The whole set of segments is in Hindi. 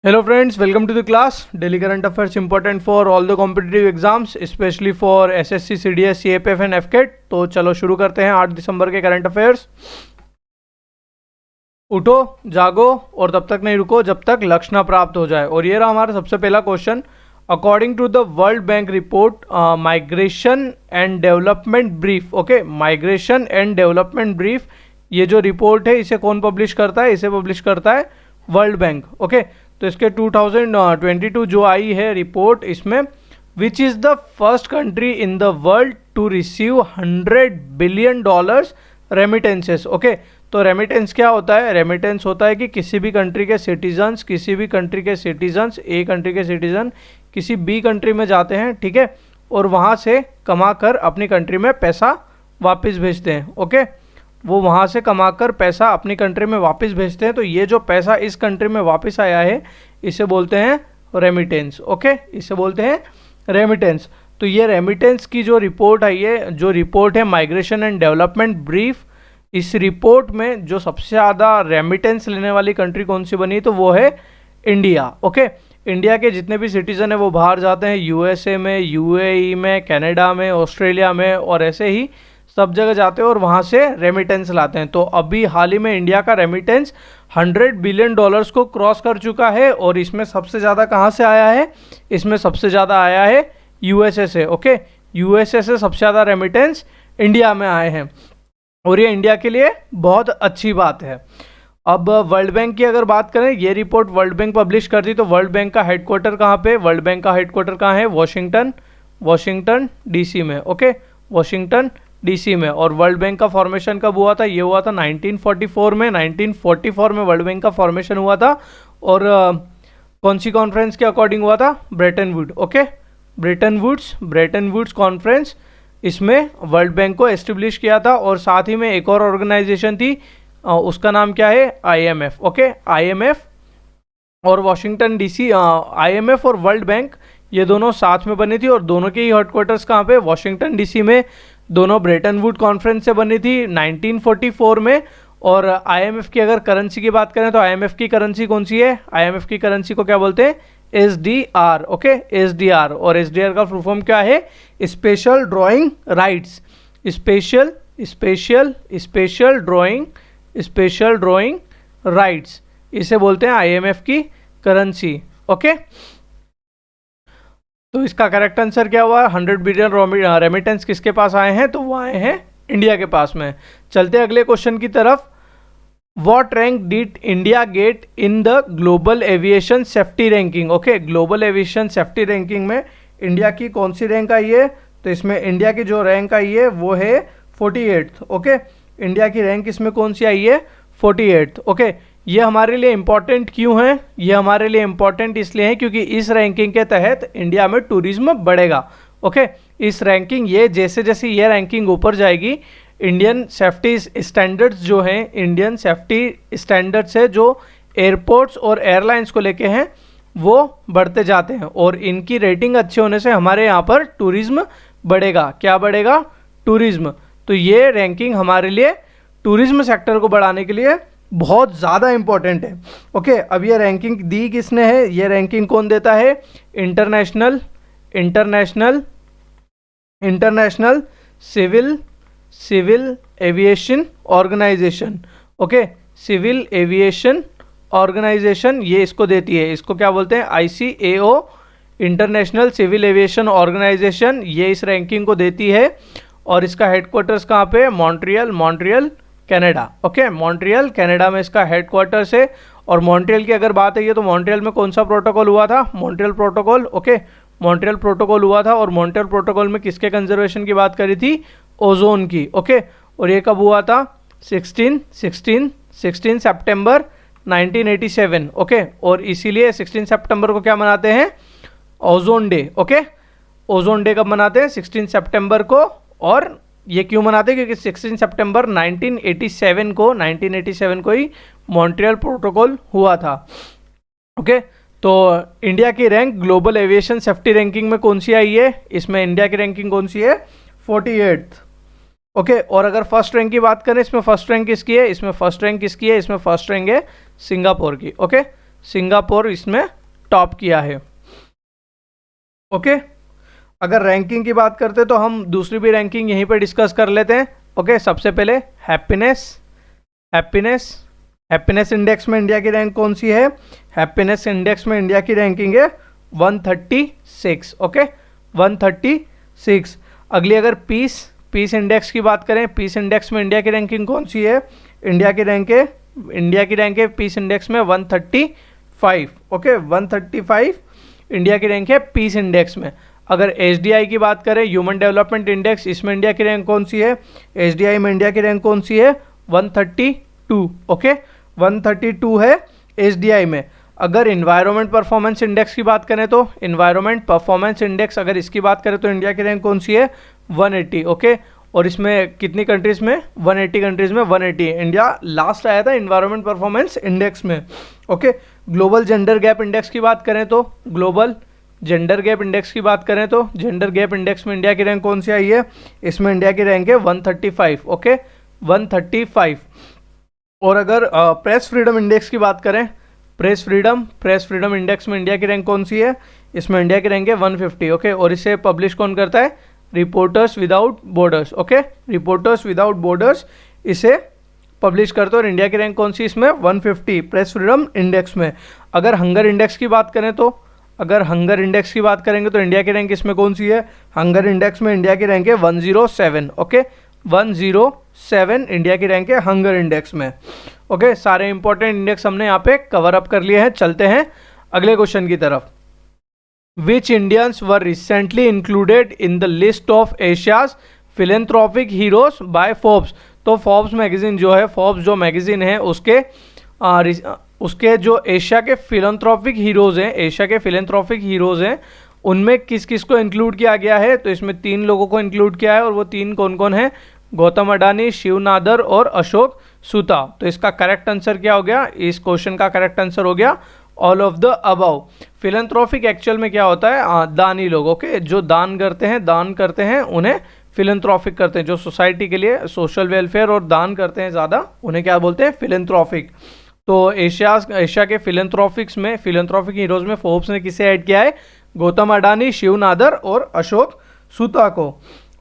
Hello friends, welcome to the class. Daily current affairs important for all the competitive exams, especially for SSC, CDS, CAPF and FCAT. तो चलो शुरू करते हैं 8 दिसंबर के करंट अफेयर्स। उठो, जागो और तब तक नहीं रुको जब तक लक्ष्य ना प्राप्त हो जाए। और ये रहा हमारा सबसे पहला question. According to the World Bank report migration and development brief, okay, migration and development brief, ये जो रिपोर्ट है इसे कौन पब्लिश करता है? इसे पब्लिश करता है वर्ल्ड बैंक, ओके। तो इसके 2022 जो आई है रिपोर्ट, इसमें which is the first country in the world to receive $100 billion remittances, okay. तो रेमिटेंस क्या होता है? रेमिटेंस होता है कि किसी भी कंट्री के सिटीजन्स, ए कंट्री के सिटीजन किसी बी कंट्री में जाते हैं, ठीक है, और वहाँ से कमा कर अपनी कंट्री में पैसा वापस भेजते हैं, ओके। वो वहाँ से कमाकर पैसा अपनी कंट्री में वापस भेजते हैं। तो ये जो पैसा इस कंट्री में वापस आया है इसे बोलते हैं रेमिटेंस, ओके, इसे बोलते हैं रेमिटेंस। तो ये रेमिटेंस की जो रिपोर्ट है, ये जो रिपोर्ट है माइग्रेशन एंड डेवलपमेंट ब्रीफ, इस रिपोर्ट में जो सबसे ज़्यादा रेमिटेंस लेने वाली कंट्री कौन सी बनी? तो वो है इंडिया, ओके। इंडिया के जितने भी सिटीज़न हैं वो बाहर जाते हैं, यूएसए में, यूएई में, कनाडा में, ऑस्ट्रेलिया में, और ऐसे ही सब जगह जाते हैं और वहाँ से रेमिटेंस लाते हैं। तो अभी हाल ही में इंडिया का रेमिटेंस $100 बिलियन को क्रॉस कर चुका है। और इसमें सबसे ज़्यादा कहाँ से आया है? इसमें सबसे ज़्यादा आया है यूएसए से, ओके। यूएसए से सबसे ज़्यादा रेमिटेंस इंडिया में आए हैं और ये इंडिया के लिए बहुत अच्छी बात है। अब वर्ल्ड बैंक की अगर बात करें, ये रिपोर्ट वर्ल्ड बैंक पब्लिश करती, तो वर्ल्ड बैंक का हेडक्वार्टर कहाँ पे? वर्ल्ड बैंक का हेडक्वार्टर कहाँ है? वॉशिंगटन डीसी में, ओके, वॉशिंगटन डीसी में। और वर्ल्ड बैंक का फॉर्मेशन कब हुआ था? ये हुआ था 1944 में। 1944 में वर्ल्ड बैंक का फॉर्मेशन हुआ था। और कौन सी कॉन्फ्रेंस के अकॉर्डिंग हुआ था? Bretton Wood, okay, Bretton Woods conference, इसमें वर्ल्ड बैंक को एस्टेब्लिश किया था। और साथ ही में एक और ऑर्गेनाइजेशन थी, उसका नाम क्या है? IMF, okay. IMF और वॉशिंगटन डीसी, IMF और वर्ल्ड बैंक ये दोनों साथ में बनी थी और दोनों के ही हेडक्वार्टर्स कहाँ पे? वॉशिंगटन डीसी में। दोनों ब्रेटन वुड कॉन्फ्रेंस से बनी थी 1944 में। और IMF की अगर करेंसी की बात करें तो IMF की करेंसी कौन सी है? IMF की करेंसी को क्या बोलते हैं? SDR, okay, SDR। और SDR का फुल फॉर्म क्या है? Special drawing rights, special drawing rights, इसे बोलते हैं IMF की करेंसी, ओके। तो इसका करेक्ट आंसर क्या हुआ? 100 बिलियन रेमिटेंस किसके पास आए हैं? तो वो आए हैं इंडिया के पास में। चलते हैं अगले क्वेश्चन की तरफ। What rank did India get in the global aviation safety ranking, okay. Global aviation safety ranking में इंडिया की कौन सी रैंक आई है? तो इसमें इंडिया की जो रैंक आई है वो है 48th, ओके। इंडिया की रैंक इसमें कौन सी आई है? 48th, okay. ये हमारे लिए इम्पॉर्टेंट क्यों है? ये हमारे लिए इम्पॉर्टेंट इसलिए है क्योंकि इस रैंकिंग के तहत इंडिया में टूरिज्म बढ़ेगा, ओके। इस रैंकिंग, ये जैसे जैसे ये रैंकिंग ऊपर जाएगी, इंडियन सेफ्टी स्टैंडर्ड्स जो हैं, इंडियन सेफ्टी स्टैंडर्ड्स है जो एयरपोर्ट्स और एयरलाइंस को लेके हैं, वो बढ़ते जाते हैं। और इनकी रेटिंग अच्छे होने से हमारे यहाँ पर टूरिज्म बढ़ेगा। क्या बढ़ेगा? टूरिज्म। तो ये रैंकिंग हमारे लिए टूरिज्म सेक्टर को बढ़ाने के लिए बहुत ज़्यादा इंपॉर्टेंट है, ओके। अब ये रैंकिंग दी किसने है? ये रैंकिंग कौन देता है? International Civil Aviation Organization, okay, Civil Aviation Organization, ये इसको देती है। इसको क्या बोलते हैं? ICAO, International Civil Aviation Organization, ये इस रैंकिंग को देती है। और इसका हेडक्वार्टर्स कहाँ पे? Montreal Canada, okay, Montreal Canada में इसका हेडक्वार्टर्स है। और मॉन्ट्रियल की अगर बात है तो मॉन्ट्रियल में कौन सा प्रोटोकॉल हुआ था? Montreal protocol, okay, Montreal protocol हुआ था। और मॉन्ट्रियल प्रोटोकॉल में किसके कंजर्वेशन की बात करी थी? ओजोन की, ओके। और ये कब हुआ था? 16 सितंबर 1987, ओके। और इसीलिए 16 सितंबर को क्या मनाते हैं? Ozone day, okay. Ozone day कब मनाते हैं? 16 सितंबर को। और ये क्यों मनाते हैं? क्योंकि 16 सितंबर 1987 को ही मॉन्ट्रियल प्रोटोकॉल हुआ था, ओके। तो इंडिया की rank global aviation safety ranking में कौन सी आई है? इसमें इंडिया की रैंकिंग कौन सी है? 48th, okay. और अगर फर्स्ट रैंक की बात करें, इसमें फर्स्ट रैंक किसकी है? इसमें फर्स्ट रैंक है सिंगापुर की, ओके। सिंगापुर इसमें टॉप किया है। ओके, अगर रैंकिंग की बात करते तो हम दूसरी भी रैंकिंग यहीं पे डिस्कस कर लेते हैं। ओके, सबसे पहले हैप्पीनेस। हैप्पीनेस इंडेक्स में इंडिया की रैंक कौन सी है? हैप्पीनेस इंडेक्स में इंडिया की रैंकिंग है 136। ओके, 136। अगली अगर पीस इंडेक्स की बात करें, पीस इंडेक्स में इंडिया की रैंकिंग कौन सी है? इंडिया की रैंक है पीस इंडेक्स में 135। ओके, 135 इंडिया की रैंक है पीस इंडेक्स में। अगर HDI की बात करें, ह्यूमन डेवलपमेंट इंडेक्स, इसमें इंडिया की रैंक कौन सी है? HDI में इंडिया की रैंक कौन सी है? 132। ओके, 132 है HDI में। अगर इन्वायरमेंट परफॉर्मेंस इंडेक्स की बात करें तो इन्वायरमेंट परफॉर्मेंस इंडेक्स अगर इसकी बात करें तो इंडिया की रैंक कौन सी है? 180। ओके, और इसमें कितनी कंट्रीज़ में? 180 कंट्रीज़ में 180। इंडिया लास्ट आया था इन्वायरमेंट परफॉर्मेंस इंडेक्स में। Okay, global gender gap index की बात करें तो जेंडर गैप इंडेक्स की बात करें तो जेंडर गैप इंडेक्स में इंडिया की रैंक कौन सी आई है? इसमें इंडिया की रैंक है 135। ओके, 135। और अगर प्रेस फ्रीडम इंडेक्स की बात करें, प्रेस फ्रीडम इंडेक्स में इंडिया की रैंक कौन सी है? इसमें इंडिया की रैंक है 150। ओके, और इसे पब्लिश कौन करता है? Reporters without borders. Okay, reporters without borders इसे पब्लिश करते हैं और इंडिया की रैंक कौन सी इसमें? 150 प्रेस फ्रीडम इंडेक्स में। अगर हंगर इंडेक्स की बात करें तो इंडिया की रैंक इसमें कौन सी है? हंगर इंडेक्स में इंडिया की रैंक है 107। ओके, 107 इंडिया की रैंक है हंगर इंडेक्स में। ओके, सारे इंपॉर्टेंट इंडेक्स हमने यहाँ पे कवर अप कर लिए हैं। चलते हैं अगले क्वेश्चन की तरफ। Which Indians were recently included in the list of Asia's philanthropic heroes by Forbes. तो फोर्ब्स मैगजीन जो है, फोर्ब्स जो मैगजीन है उसके जो एशिया के फिलेंथ्रोपिक हीरोज़ हैं उनमें किस किस को इंक्लूड किया गया है? तो इसमें 3 लोगों को इंक्लूड किया है और वो 3 कौन कौन है? गौतम अडानी, शिव नादर और अशोक सुता। तो इसका करेक्ट आंसर क्या हो गया? इस क्वेश्चन का करेक्ट आंसर हो गया all of the above. Philanthropic actual में क्या होता है? दानी लोगों के जो दान करते हैं उन्हें फिलेंथ्रोपिक करते हैं। जो सोसाइटी के लिए सोशल वेलफेयर और दान करते हैं ज़्यादा, उन्हें क्या बोलते हैं? फिलेंथ्रोपिक। तो एशिया के फिलेंथ्रोपिक हीरोज़ में फोर्ब्स ने किसे ऐड किया है? गौतम अडानी, शिव नादर और अशोक सुता को।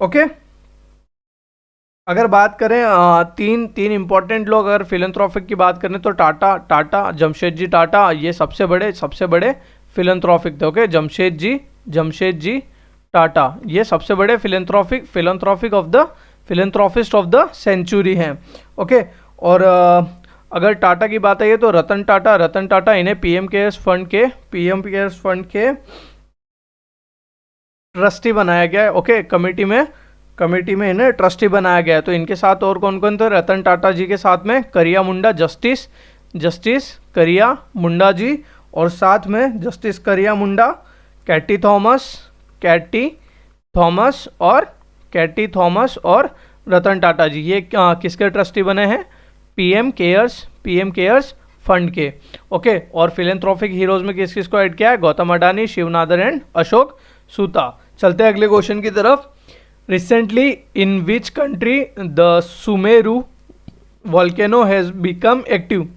ओके, अगर बात करें तीन इंपॉर्टेंट लोग अगर फिलेंथ्रोपिक की बात करें तो टाटा जमशेदजी टाटा, ये सबसे बड़े फिलेंथ्रोपिक थे। ओके, जमशेदजी टाटा ये सबसे बड़े फिलेंथ्रोपिस्ट ऑफ द सेंचुरी हैं। ओके, और अगर टाटा की बात आई है तो रतन टाटा इन्हें पीएम केयर्स फंड के ट्रस्टी बनाया गया है। ओके, कमेटी में इन्हें ट्रस्टी बनाया गया है। तो इनके साथ और कौन कौन थे? रतन टाटा जी के साथ में करिया मुंडा, जस्टिस करिया मुंडा जी, और साथ में जस्टिस करिया मुंडा, कैटी थॉमस और रतन टाटा जी। ये किसके ट्रस्टी बने हैं? पीएम केयर्स फंड के। ओके, और फिलेंथ्रोपिक हीरोज में किस किस को ऐड किया है? गौतम अडानी, शिव नादर एंड अशोक सुता। चलते हैं अगले क्वेश्चन की तरफ। Recently in which country the Sumeru volcano has become active.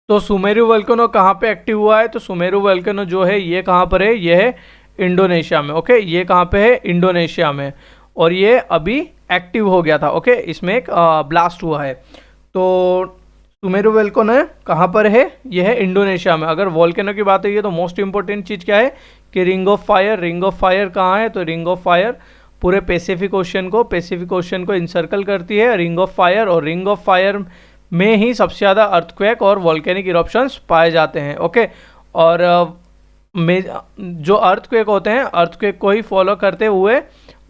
तो सुमेरु वोल्केनो कहाँ पे एक्टिव हुआ है? तो सुमेरु वोल्केनो जो है ये कहाँ पर है? ये है इंडोनेशिया में। ओके, ये कहाँ पे है? इंडोनेशिया में, और ये अभी एक्टिव हो गया था। ओके, इसमें एक ब्लास्ट हुआ है। तो सुमेरु वोल्केनो कहाँ पर है? ये है इंडोनेशिया में। अगर वोल्केनो की बात है तो मोस्ट इंपॉर्टेंट चीज़ क्या है कि रिंग ऑफ फायर कहाँ है? तो रिंग ऑफ फायर पूरे पैसिफिक ओशन को इंसर्कल करती है, रिंग ऑफ फायर, और रिंग ऑफ फायर में ही सबसे ज़्यादा अर्थक्वेक और वोल्केनिक इरप्शंस पाए जाते हैं। ओके, और जो अर्थक्वेक होते हैं, अर्थक्वेक को ही फॉलो करते हुए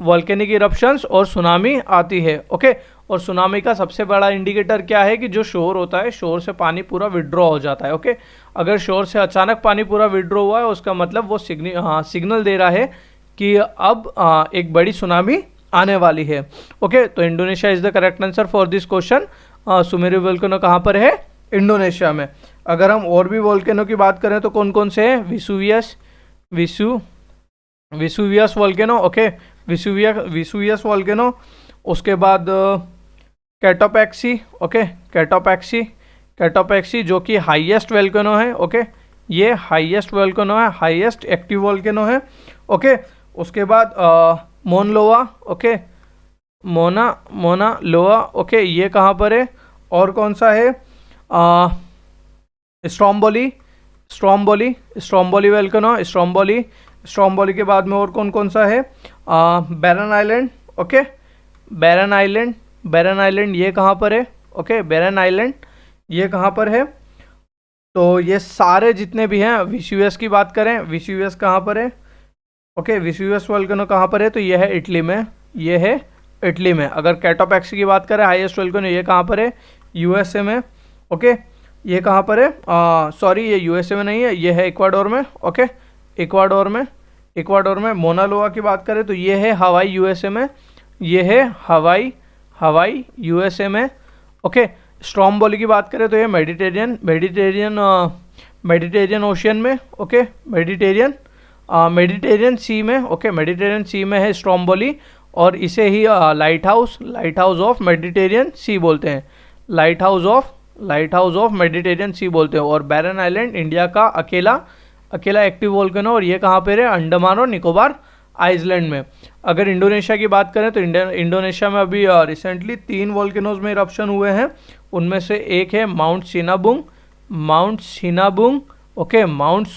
वोल्केनिक इरप्शंस और सुनामी आती है। ओके, और सुनामी का सबसे बड़ा इंडिकेटर क्या है? कि जो शोर होता है, शोर से पानी पूरा विड्रॉ हो जाता है। ओके, अगर शोर से अचानक पानी पूरा विड्रॉ हुआ है उसका मतलब वो सिग्नल दे रहा है कि अब एक बड़ी सुनामी आने वाली है। ओके, तो Indonesia is the correct answer for this question. Sumeru volcano कहाँ पर है? इंडोनेशिया में। अगर हम और भी वोल्केनो की बात करें तो कौन कौन से हैं? Vesuvius volcano. Okay, Vesuvius volcano, उसके बाद कैटोपैक्सी। ओके, कैटोपैक्सी जो कि हाईएस्ट वोल्केनो है, ओके, ये हाईएस्ट वोल्केनो है, हाईएस्ट एक्टिव वोल्केनो है, ओके। उसके बाद मोना लोआ, ओके, मोना लोआ, ओके, ये कहाँ पर है? और कौन सा है? स्ट्रोम्बोली वोल्केनो, स्ट्रोम्बोली के बाद में और कौन कौन सा है? बैरन आइलैंड, ओके, बैरन आइलैंड ये कहाँ पर है? ओके, बैरन आइलैंड ये कहाँ पर है? तो ये सारे जितने भी हैं, विशुवियस की बात करें, विशुवियस कहाँ पर है? ओके, विशुवियस वोल्केनो कहाँ पर है? तो ये है इटली में, ये है इटली में। अगर कैटोपैक्सी की बात करें हाईएस्ट वोल्केनो, ये कहाँ पर है? यूएसए में, ओके। ये कहाँ पर है? सॉरी, ये यूएसए में नहीं है, ये है इक्वाडोर में, ओके, इक्वाडोर में। मोना लोआ की बात करें तो ये है हवाई यूएसए में, ये है हवाई यूएसए में, ओके। स्ट्रोम्बोली की बात करें तो ये मेडिटेरियन ओशियन में, ओके, मेडिटेरियन सी में, ओके, मेडिटेरियन सी में है स्ट्रोम्बोली, और इसे ही लाइट हाउस ऑफ मेडिटेरियन सी बोलते हैं, लाइट हाउस ऑफ मेडिटेरियन सी बोलते हैं। और बैरन आइलैंड इंडिया का अकेला एक्टिव वोल्केनो, और ये कहाँ पे है? अंडमान और निकोबार आइलैंड में। अगर इंडोनेशिया की बात करें तो इंडोनेशिया में अभी रिसेंटली 3 वोल्केनोज में इरप्शन हुए हैं। उनमें से एक है mount Sinabung, okay, mount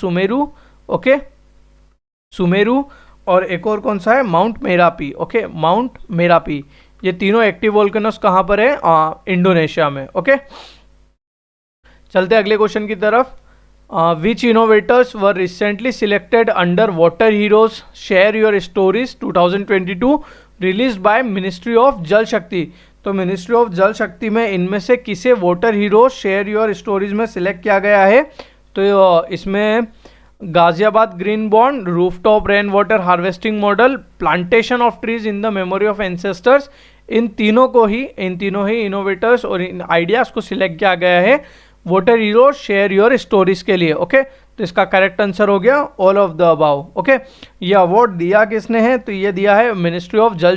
Sumeru, और एक और कौन सा है? Mount Merapi, okay, mount Merapi. ये तीनों एक्टिव वोल्केनोस कहाँ पर है? इंडोनेशिया में, ओके। चलते अगले क्वेश्चन की तरफ। Which innovators were recently selected under water heroes share your stories 2022 release by ministry of Jal Shakti. तो मिनिस्ट्री ऑफ जल शक्ति में इनमें से किसे water heroes share your stories में सिलेक्ट किया गया है? तो इसमें Ghaziabad green bond, rooftop rain water harvesting model, plantation of trees in the memory of ancestors, इन तीनों ही इनोवेटर्स और इन आइडियाज़ को सिलेक्ट किया गया है water hero share your stories के लिए, ओके। तो इसका करेक्ट आंसर हो गया all of the above, okay. ये अवार्ड दिया किसने है? तो ये दिया है मिनिस्ट्री ऑफ जल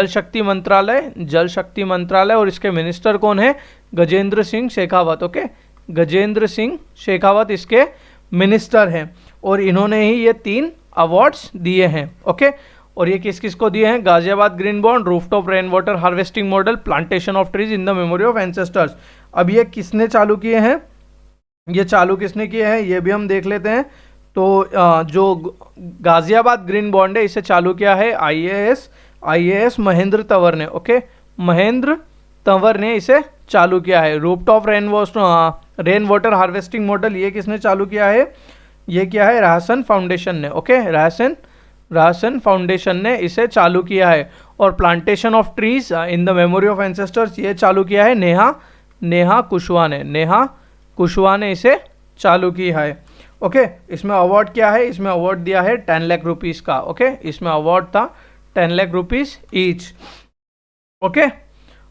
शक्ति मंत्रालय, और इसके मिनिस्टर कौन है? गजेंद्र सिंह शेखावत, ओके, गजेंद्र सिंह शेखावत इसके मिनिस्टर हैं, और इन्होंने ही ये 3 अवार्ड्स दिए हैं, ओके। और ये किस किस को दिए हैं? Ghaziabad green bond, rooftop rain water harvesting model, plantation of trees in the memory of ancestors. अब ये किसने चालू किए हैं? ये चालू किसने किए हैं ये भी हम देख लेते हैं। तो जो गाजियाबाद ग्रीन बॉन्ड है इसे चालू किया है आईएएस महेंद्र तंवर ने, ओके, महेंद्र तंवर ने इसे चालू किया है। Rooftop rain water harvesting model ये किसने चालू किया है? ये किया है राहसन फाउंडेशन ने, ओके, राहसन फाउंडेशन ने इसे चालू किया है। और plantation of trees in the memory of ancestors ये चालू किया है नेहा कुशवाहा ने इसे चालू किया है, ओके। इसमें अवार्ड क्या है? इसमें अवार्ड दिया है 10 लाख रुपीज़ का, ओके। इसमें अवार्ड था 10 लाख रुपीज़ ईच, ओके।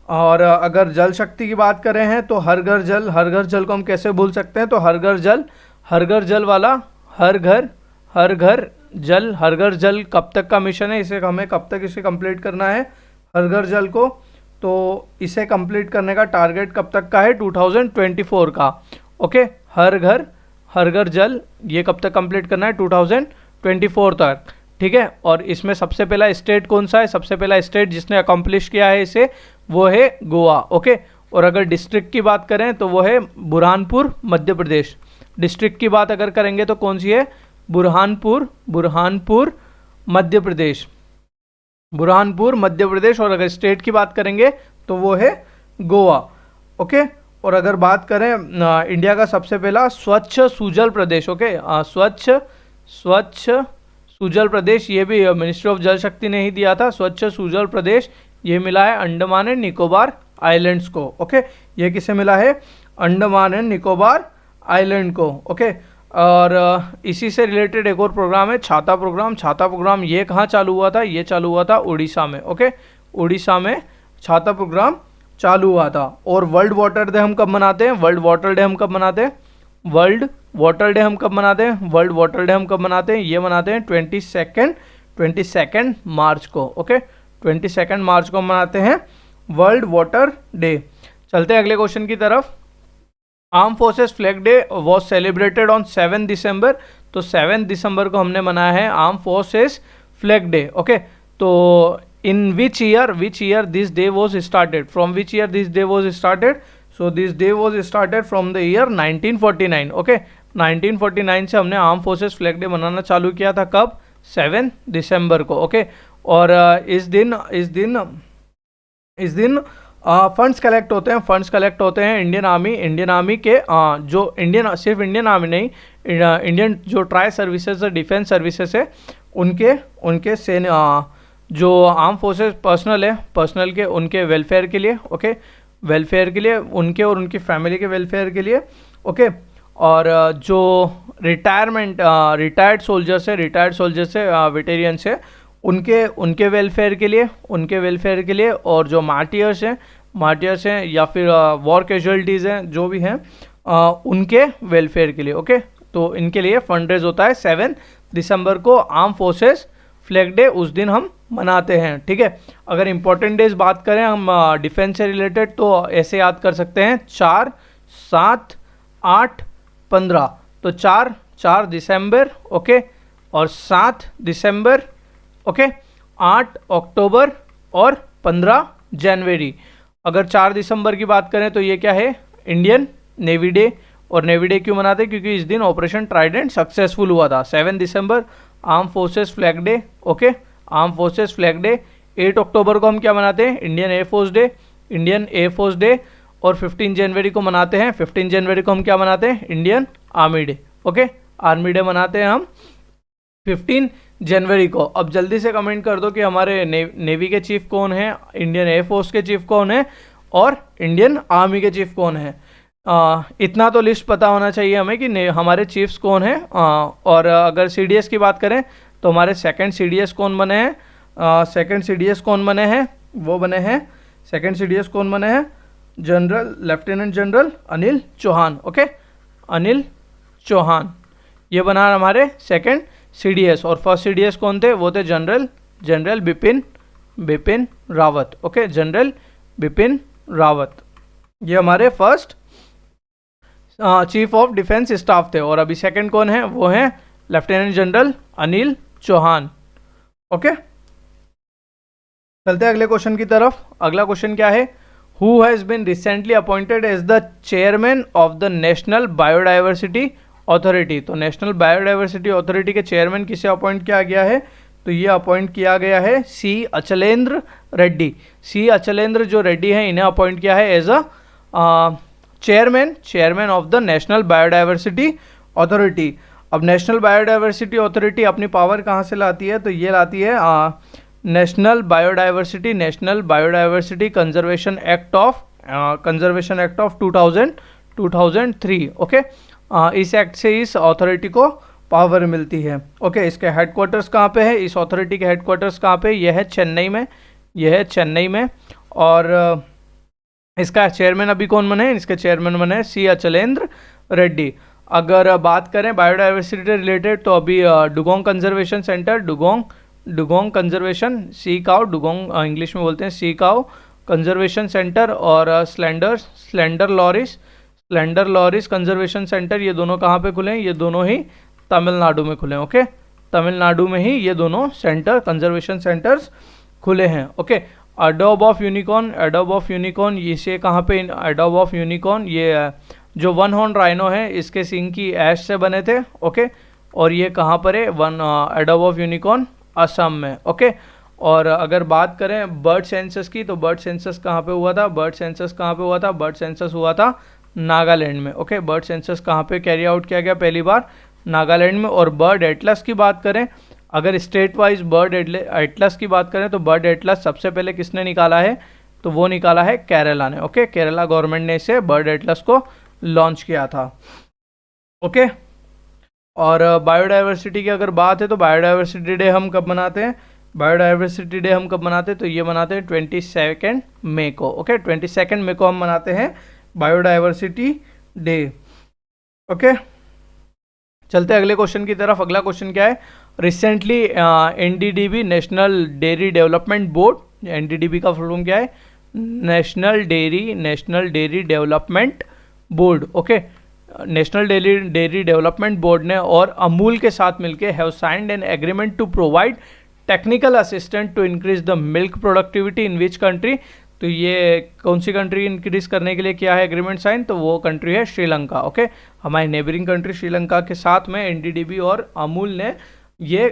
और अगर जल शक्ति की बात करें हैं तो हर घर जल को हम कैसे भूल सकते हैं? तो हर घर जल वाला हर घर जल कब तक का मिशन है? इसे हमें कब तक इसे कंप्लीट करना है हर घर जल को? तो इसे कंप्लीट करने का टारगेट कब तक का है? 2024 का, ओके। हर घर जल ये कब तक कंप्लीट करना है? 2024 तक, ठीक है। और इसमें सबसे पहला स्टेट कौन सा है? सबसे पहला स्टेट जिसने अकम्प्लिश किया है इसे वो है गोवा, ओके। और अगर डिस्ट्रिक्ट की बात करें तो वो है बुरहानपुर मध्य प्रदेश। डिस्ट्रिक्ट की बात अगर करेंगे तो कौन सी है? बुरहानपुर मध्य प्रदेश, और अगर स्टेट की बात करेंगे तो वो है गोवा, ओके। और अगर बात करें इंडिया का सबसे पहला स्वच्छ सुजल प्रदेश, ओके, स्वच्छ सुजल प्रदेश, ये भी मिनिस्ट्री ऑफ जल शक्ति ने ही दिया था। स्वच्छ सुजल प्रदेश ये मिला है अंडमान एंड निकोबार आइलैंड्स को, ओके। ये किसे मिला है? अंडमान एंड निकोबार आइलैंड को, ओके। और इसी से रिलेटेड एक और प्रोग्राम है छाता प्रोग्राम। ये कहाँ चालू हुआ था? ये चालू हुआ था उड़ीसा में, ओके। उड़ीसा में छाता प्रोग्राम चालू हुआ था। और वर्ल्ड वाटर डे हम कब मनाते हैं? वर्ल्ड वाटर डे हम कब मनाते हैं? ये मनाते हैं 22 मार्च को, ओके। 22 मार्च को मनाते हैं वर्ल्ड वाटर डे। चलते हैं अगले क्वेश्चन की तरफ। Arm forces flag day was celebrated on 7 दिसंबर, तो 7 दिसंबर को हमने मनाया है arm forces flag day. Okay, तो in which year this day was started, from which year this day was started, so this day was started from the year 1949। Okay, 1949 से हमने आर्म फोर्सेस फ्लैग डे मनाना चालू किया था, कब? 7 दिसंबर को। ओके, और इस दिन फंड्स कलेक्ट होते हैं, इंडियन आर्मी के जो सिर्फ इंडियन आर्मी नहीं, इंडियन जो ट्राई सर्विसेज है, डिफेंस सर्विसेज है, उनके जो आर्म फोर्सेस पर्सनल के उनके वेलफेयर के लिए, ओके, वेलफेयर के लिए, उनके और उनकी फैमिली के वेलफेयर के लिए। ओके, और जो रिटायर्ड सोल्जर्स है, वेटेरियंस है, उनके वेलफेयर के लिए, और जो मार्टियर्स हैं या फिर वॉर कैजुअलिटीज़ हैं, जो भी हैं, उनके वेलफेयर के लिए। ओके, तो इनके लिए फंड रेज होता है 7 दिसंबर को, आर्म फोर्सेस फ्लैग डे उस दिन हम मनाते हैं। ठीक है, अगर इंपॉर्टेंट डेज बात करें हम डिफेंस से रिलेटेड, तो ऐसे याद कर सकते हैं 4, 7, 8, 15। तो 4 दिसंबर, ओके, और 7 दिसंबर, ओके, 8 अक्टूबर और 15 जनवरी। अगर 4 दिसंबर की बात करें तो ये क्या है? Indian navy day. और नेवी डे क्यों मनाते हैं? क्योंकि इस दिन ऑपरेशन ट्राइडेंट सक्सेसफुल हुआ था। 7 दिसंबर arm forces flag day. Okay, arm forces flag day. 8 अक्टूबर को हम क्या मनाते हैं? Indian air force day. और 15 जनवरी को मनाते हैं, 15 जनवरी को हम क्या मनाते हैं? Indian army day. Okay, army day मनाते हैं हम 15 जनवरी को। अब जल्दी से कमेंट कर दो कि हमारे नेवी के चीफ कौन है, इंडियन एयरफोर्स के चीफ कौन है और इंडियन आर्मी के चीफ कौन है। इतना तो लिस्ट पता होना चाहिए हमें कि हमारे चीफ्स कौन हैं। और अगर CDS की बात करें तो हमारे सेकंड CDS कौन बने हैं? सेकंड CDS कौन बने हैं? Lieutenant general Anil Chauhan. Okay, Anil Chauhan ये बना हमारे सेकंड CDS। और फर्स्ट CDS कौन थे? वो थे general Bipin Rawat. Okay, general Bipin Rawat ये हमारे first chief of defence staff थे। और अभी सेकंड कौन है? वो हैं lieutenant general Anil Chauhan. Okay, चलते हैं अगले क्वेश्चन की तरफ। अगला क्वेश्चन क्या है? Who has been recently appointed as the chairman of the National Biodiversity Authority. तो नेशनल बायोडाइवर्सिटी अथॉरिटी के चेयरमैन किसे अपॉइंट किया गया है? तो ये अपॉइंट किया गया है C. अचलेंद्र रेड्डी। C. अचलेंद्र जो रेड्डी हैं, इन्हें अपॉइंट किया है as a chairman of the National Biodiversity Authority. अब नेशनल बायोडाइवर्सिटी अथॉरिटी अपनी पावर कहाँ से लाती है? तो ये लाती है National Biodiversity Conservation Act of 2003। Okay, इस एक्ट से इस अथॉरिटी को पावर मिलती है। ओके, इसके हेडक्वार्टर्स कहाँ पे है? इस अथॉरिटी के हेडक्वार्टर्स कहाँ पे? यह है चेन्नई में। और इसका चेयरमैन अभी कौन बने? इसके चेयरमैन बने C. अचलेंद्र रेड्डी। अगर बात करें बायोडाइवर्सिटी से रिलेटेड तो अभी dugong conservation centre, dugong conservation sea cow, dugong English में बोलते हैं सी काउ कंजर्वेशन सेंटर, और स्लेंडर लॉरिस कंजर्वेशन सेंटर, ये दोनों कहाँ पे खुले हैं? ये दोनों ही तमिलनाडु में खुले हैं। ओके, तमिलनाडु में ही ये दोनों कंजर्वेशन सेंटर्स खुले हैं। ओके, एडोब ऑफ यूनिकॉर्न इसे कहाँ पे? एडोब ऑफ यूनिकॉर्न ये जो वन हॉर्न राइनो है, इसके सिंग की ऐश से बने थे। ओके, और ये कहाँ पर है? एडोब ऑफ यूनिकॉर्न असम में। ओके, और अगर बात करें बर्ड सेंसस की तो बर्ड सेंसस कहाँ पे हुआ था? बर्ड सेंसस हुआ था नागालैंड में। ओके, बर्ड सेंसस कहाँ पे कैरी आउट किया गया पहली बार? नागालैंड में। और बर्ड एटलस की बात करें, अगर स्टेट वाइज बर्ड एटलस की बात करें तो बर्ड एटलस सबसे पहले किसने निकाला है? तो वो निकाला है केरला ने। ओके, केरला गवर्नमेंट ने इसे बर्ड एटलस को लॉन्च किया था। ओके, और बायोडाइवर्सिटी की अगर बात है तो बायोडाइवर्सिटी डे हम कब मनाते हैं? तो ये मनाते हैं 22 मई को। ओके, 22 मई को हम मनाते हैं बायोडाइवर्सिटी डे। ओके, चलते हैं अगले क्वेश्चन की तरफ। अगला क्वेश्चन क्या है? Recently NDDB National Dairy Development Board, NDDB का फुल फॉर्म क्या है? National Dairy Development Board, okay, National Dairy Development Board ने और अमूल के साथ मिलके have signed an agreement to provide technical assistant to increase the milk productivity in which country. तो ये कौन सी कंट्री इंक्रीज करने के लिए किया है एग्रीमेंट साइन, तो वो कंट्री है श्रीलंका, ओके। हमारी नेबरिंग कंट्री श्रीलंका के साथ में एनडीडीबी और अमूल ने ये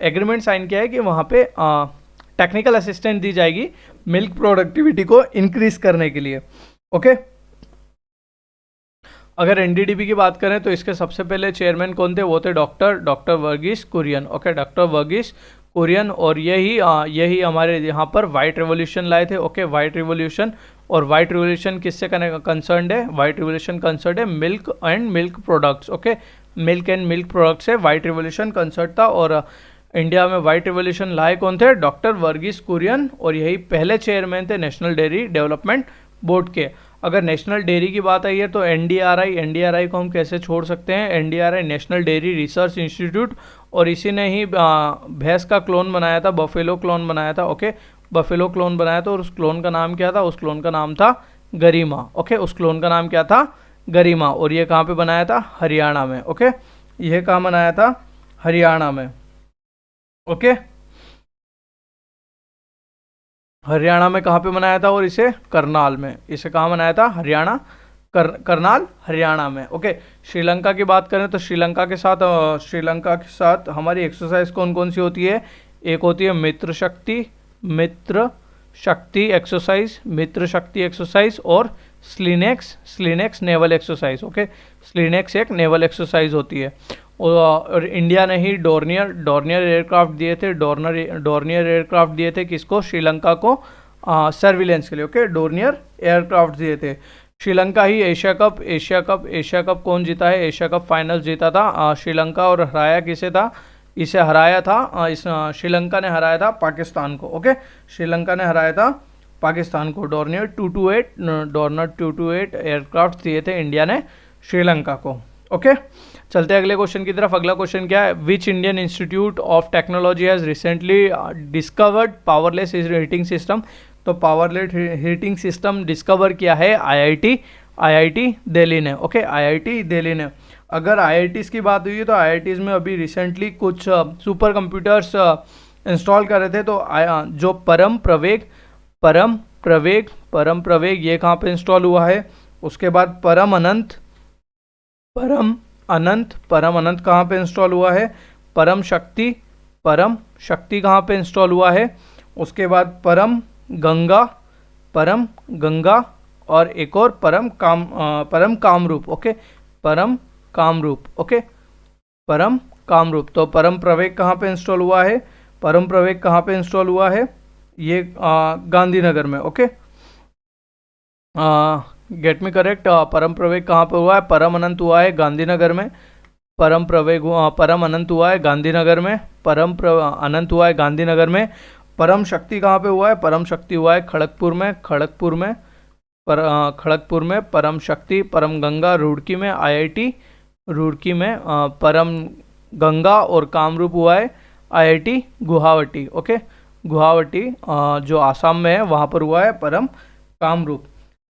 एग्रीमेंट साइन किया है कि वहाँ पे टेक्निकल असिस्टेंट दी जाएगी मिल्क प्रोडक्टिविटी को इंक्रीज करने के लिए, ओके। अगर एनडीडीबी की बात करें तो इसके सबसे पहले चेयरमैन कौन थे, वो थे doctor Varghese Kurien, okay, doctor Varghese Kurien. और यही हमारे यहाँ पर वाइट रेवोल्यूशन लाए थे, ओके, वाइट रेवोल्यूशन। और वाइट रेवोल्यूशन किससे कंसर्न है, वाइट रेवोल्यूशन कंसर्न है milk and milk products, okay, milk and milk products से वाइट रेवोल्यूशन कंसर्न था। और इंडिया में वाइट रेवोल्यूशन लाए कौन थे, डॉक्टर वर्गीस कुरियन, और यही पहले चेयरमैन थे नेशनल डेयरी डेवलपमेंट बोर्ड के। अगर नेशनल डेयरी की बात आई है तो एनडीआरआई को हम कैसे छोड़ सकते हैं, NDRI national dairy research institute, और इसी ने ही भैंस का क्लोन बनाया था, बफेलो क्लोन बनाया था, ओके, बफेलो क्लोन बनाया था। और उस क्लोन का नाम क्या था, उस क्लोन का नाम था गरिमा, ओके, उस क्लोन का नाम क्या था, गरिमा। और ये कहाँ पे बनाया था, हरियाणा में, ओके, यह कहाँ बनाया था, हरियाणा में, ओके, हरियाणा में कहाँ पे बनाया था, और इसे करनाल में, इसे कहाँ बनाया था, हरियाणा करनाल हरियाणा में, ओके। श्रीलंका की बात करें तो श्रीलंका के साथ हमारी एक्सरसाइज कौन कौन सी होती है, एक होती है मित्र शक्ति एक्सरसाइज और SLINEX naval exercise, okay, SLINEX एक नेवल एक्सरसाइज होती है। और इंडिया ने ही डोर्नियर एयरक्राफ्ट दिए थे, डोर्नियर एयरक्राफ्ट दिए थे किसको, श्रीलंका को सर्विलेंस के लिए, ओके, डोर्नियर एयरक्राफ्ट दिए थे। श्रीलंका ही एशिया कप कौन जीता है, एशिया कप फाइनल जीता था श्रीलंका, और हराया किसे था, इसे हराया था श्रीलंका ने हराया था पाकिस्तान को, ओके, श्रीलंका ने हराया था पाकिस्तान को। डोर्नियर 228 एयरक्राफ्ट दिए थे इंडिया ने श्रीलंका को, ओके। चलते हैं अगले क्वेश्चन की तरफ। अगला क्वेश्चन क्या है, which Indian institute of technology has recently discovered powerless heating system. तो पावरलेस हीटिंग सिस्टम डिस्कवर किया है आईआईटी दिल्ली ने, ओके, आईआईटी दिल्ली ने। अगर आईआईटीज़ की बात हुई है तो आईआईटीज़ में अभी रिसेंटली कुछ सुपर कंप्यूटर्स इंस्टॉल कर रहे थे। तो जो परम प्रवेग ये कहाँ पे इंस्टॉल हुआ है, उसके बाद परम अनंत कहाँ पे इंस्टॉल हुआ है, परम शक्ति कहाँ पे इंस्टॉल हुआ है, उसके बाद परम गंगा और एक और परम कामरूप, ओके, परम कामरूप, ओके, परम कामरूप। तो परम प्रवेग कहाँ पे इंस्टॉल हुआ है, परम प्रवेग कहाँ पे इंस्टॉल हुआ है, ये गांधीनगर में, ओके, गेट मी करेक्ट। परम प्रवेग कहाँ पे हुआ है, परम अनंत हुआ है गांधीनगर में, परम अनंत हुआ है गांधीनगर में, अनंत हुआ है गांधीनगर में। परम शक्ति कहाँ पे हुआ है, परम शक्ति हुआ है खड़गपुर में, परम शक्ति, परम गंगा रुड़की में, आईआईटी रुड़की में, परम गंगा और कामरूप हुआ है आईआईटी गुवाहाटी, ओके, गुवाहाटी जो आसाम में है वहाँ पर हुआ है परम कामरूप।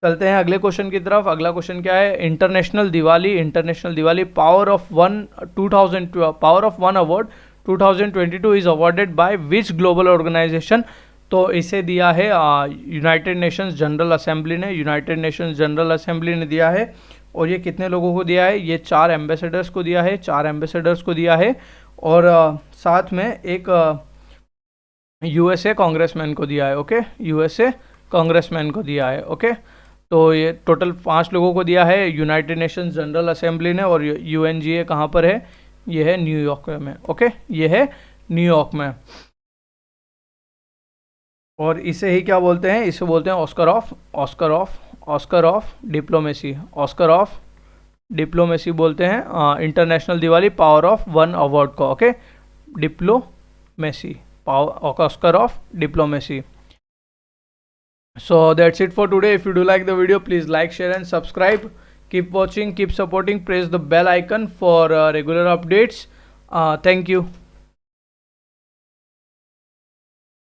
चलते हैं अगले क्वेश्चन की तरफ। अगला क्वेश्चन क्या है, international Diwali power of one award 2022 is awarded by which global organisation. तो इसे दिया है यूनाइटेड नेशंस जनरल असेंबली ने दिया है। और ये कितने लोगों को दिया है, ये 4 एम्बेसडर्स को दिया है, और साथ में एक यूएसए कांग्रेसमैन को दिया है, ओके, यूएसए कांग्रेसमैन को दिया है, ओके। तो ये टोटल 5 लोगों को दिया है यूनाइटेड नेशंस जनरल असेंबली ने। और यूएनजीए कहाँ पर है, ये है न्यूयॉर्क में, ओके, ये है न्यूयॉर्क में। और इसे ही क्या बोलते हैं, इसे बोलते हैं ऑस्कर ऑफ डिप्लोमेसी बोलते हैं international Diwali power of one award को, okay, diplomacy, Oscar of diplomacy. So that's it for today. If you do like the video, please like, share and subscribe. Keep watching, keep supporting, press the bell icon for regular updates. Thank you.